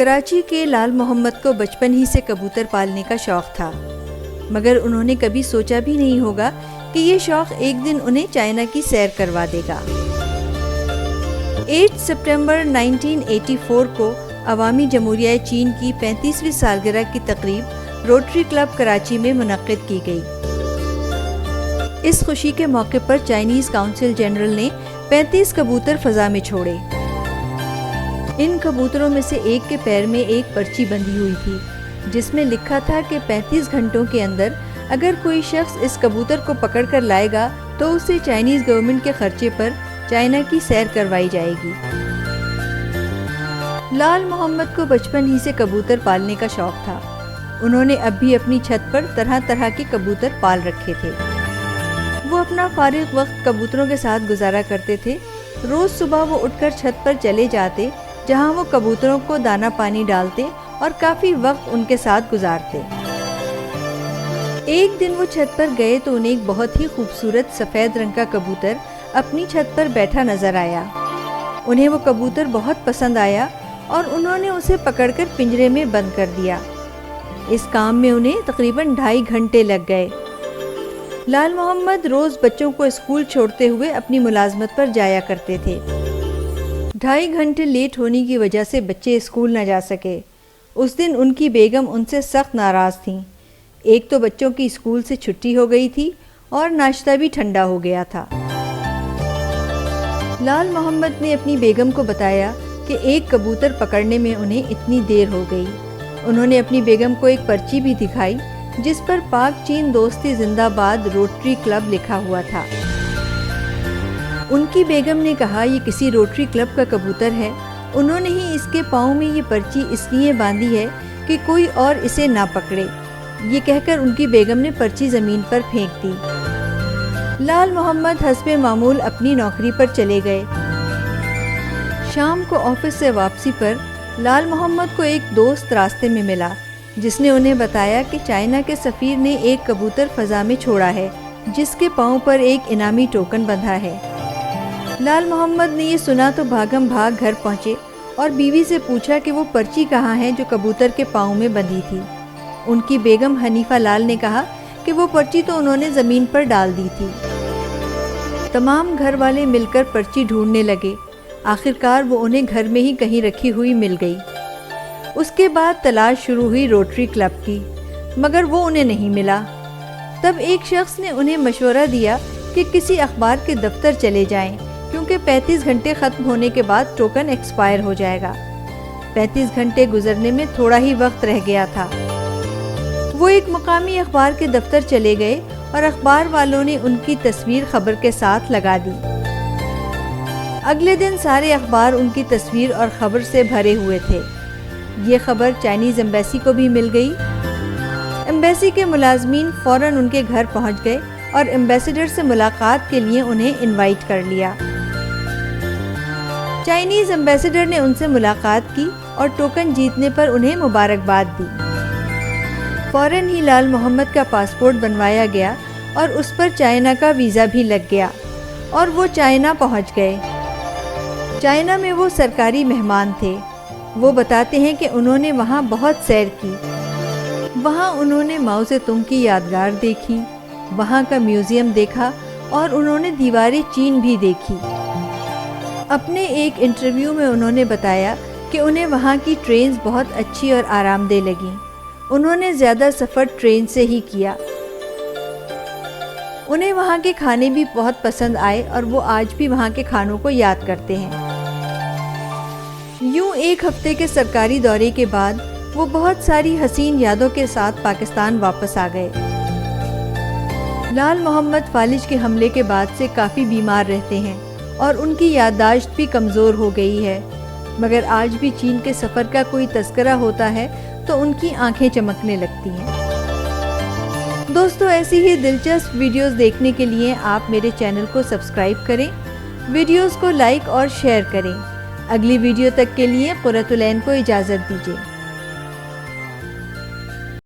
کراچی کے لال محمد کو بچپن ہی سے کبوتر پالنے کا شوق تھا، مگر انہوں نے کبھی سوچا بھی نہیں ہوگا کہ یہ شوق ایک دن انہیں چائنا کی سیر کروا دے گا۔ 8 ستمبر 1984 کو عوامی جمہوریہ چین کی 35ویں سالگرہ کی تقریب روٹری کلب کراچی میں منعقد کی گئی۔ اس خوشی کے موقع پر چائنیز کونسل جنرل نے 35 کبوتر فضا میں چھوڑے۔ ان کبوتروں میں سے ایک کے پیر میں ایک پرچی بندھی ہوئی تھی جس میں لکھا تھا کہ 35 گھنٹوں کے اندر اگر کوئی شخص اس کبوتر کو پکڑ کر لائے گا تو اسے چائنیز گورنمنٹ کے خرچے پر چائنا کی سیر کروائی جائے گی۔ لال محمد کو بچپن ہی سے کبوتر پالنے کا شوق تھا۔ انہوں نے اب بھی اپنی چھت پر طرح طرح کے کبوتر پال رکھے تھے۔ وہ اپنا فارغ وقت کبوتروں کے ساتھ گزارا کرتے تھے۔ روز صبح وہ اٹھ کر چھت پر چلے جاتے جہاں وہ کبوتروں کو دانہ پانی ڈالتے اور کافی وقت ان کے ساتھ گزارتے۔ ایک دن وہ چھت پر گئے تو انہیں ایک بہت ہی خوبصورت سفید رنگ کا کبوتر اپنی چھت پر بیٹھا نظر آیا۔ انہیں وہ کبوتر بہت پسند آیا اور انہوں نے اسے پکڑ کر پنجرے میں بند کر دیا۔ اس کام میں انہیں تقریباً 2.5 گھنٹے لگ گئے۔ لال محمد روز بچوں کو اسکول چھوڑتے ہوئے اپنی ملازمت پر جایا کرتے تھے۔ 2.5 گھنٹے لیٹ ہونے کی وجہ سے بچے اسکول نہ جا سکے۔ اس دن ان کی بیگم ان سے سخت ناراض تھیں۔ ایک تو بچوں کی اسکول سے چھٹی ہو گئی تھی اور ناشتہ بھی ٹھنڈا ہو گیا تھا۔ لال محمد نے اپنی بیگم کو بتایا کہ ایک کبوتر پکڑنے میں انہیں اتنی دیر ہو گئی۔ انہوں نے اپنی بیگم کو ایک پرچی بھی دکھائی جس پر پاک چین دوستی زندہ باد روٹری کلب لکھا ہوا تھا۔ ان کی بیگم نے کہا یہ کسی روٹری کلب کا کبوتر ہے، انہوں نے ہی اس کے پاؤں میں یہ پرچی اس لیے باندھی ہے کہ کوئی اور اسے نہ پکڑے۔ یہ کہہ کر ان کی بیگم نے پرچی زمین پر پھینک دی۔ لال محمد حسب معمول اپنی نوکری پر چلے گئے۔ شام کو آفس سے واپسی پر لال محمد کو ایک دوست راستے میں ملا جس نے انہیں بتایا کہ چائنا کے سفیر نے ایک کبوتر فضا میں چھوڑا ہے جس کے پاؤں پر ایک انعامی ٹوکن بندھا ہے۔ لال محمد نے یہ سنا تو بھاگم بھاگ گھر پہنچے اور بیوی سے پوچھا کہ وہ پرچی کہاں ہے جو کبوتر کے پاؤں میں بندھی تھی۔ ان کی بیگم حنیفہ لال نے کہا کہ وہ پرچی تو انہوں نے زمین پر ڈال دی تھی۔ تمام گھر والے مل کر پرچی ڈھونڈنے لگے۔ آخرکار وہ انہیں گھر میں ہی کہیں رکھی ہوئی مل گئی۔ اس کے بعد تلاش شروع ہوئی روٹری کلب کی، مگر وہ انہیں نہیں ملا۔ تب ایک شخص نے انہیں مشورہ دیا کہ کسی اخبار کے دفتر چلے جائیں کیونکہ 35 گھنٹے ختم ہونے کے بعد ٹوکن ایکسپائر ہو جائے گا۔ 35 گھنٹے گزرنے میں تھوڑا ہی وقت رہ گیا تھا۔ وہ ایک مقامی اخبار کے دفتر چلے گئے اور اخبار والوں نے ان کی تصویر خبر کے ساتھ لگا دی۔ اگلے دن سارے اخبار ان کی تصویر اور خبر سے بھرے ہوئے تھے۔ یہ خبر چائنیز ایمبیسی کو بھی مل گئی۔ ایمبیسی کے ملازمین فوراً ان کے گھر پہنچ گئے اور ایمبیسڈر سے ملاقات کے لیے انہیں انوائٹ کر لیا۔ چائنیز ایمبیسڈر نے ان سے ملاقات کی اور ٹوکن جیتنے پر انہیں مبارکباد دی۔ فوراً ہی لال محمد کا پاسپورٹ بنوایا گیا اور اس پر چائنا کا ویزا بھی لگ گیا اور وہ چائنا پہنچ گئے۔ چائنا میں وہ سرکاری مہمان تھے۔ وہ بتاتے ہیں کہ انہوں نے وہاں بہت سیر کی۔ وہاں انہوں نے ماؤ سے تنگ کی یادگار دیکھی، وہاں کا میوزیم دیکھا اور انہوں نے دیوار چین بھی دیکھی۔ اپنے ایک انٹرویو میں انہوں نے بتایا کہ انہیں وہاں کی ٹرینز بہت اچھی اور آرام دہ لگیں۔ انہوں نے زیادہ سفر ٹرین سے ہی کیا۔ انہیں وہاں کے کھانے بھی بہت پسند آئے اور وہ آج بھی وہاں کے کھانوں کو یاد کرتے ہیں۔ یوں ایک ہفتے کے سرکاری دورے کے بعد وہ بہت ساری حسین یادوں کے ساتھ پاکستان واپس آ گئے۔ لال محمد فالج کے حملے کے بعد سے کافی بیمار رہتے ہیں اور ان کی یادداشت بھی کمزور ہو گئی ہے، مگر آج بھی چین کے سفر کا کوئی تذکرہ ہوتا ہے تو ان کی آنکھیں چمکنے لگتی ہیں۔ دوستو، ایسی ہی دلچسپ ویڈیوز دیکھنے کے لیے آپ میرے چینل کو سبسکرائب کریں، ویڈیوز کو لائک اور شیئر کریں۔ اگلی ویڈیو تک کے لیے قرۃ العین کو اجازت دیجیے۔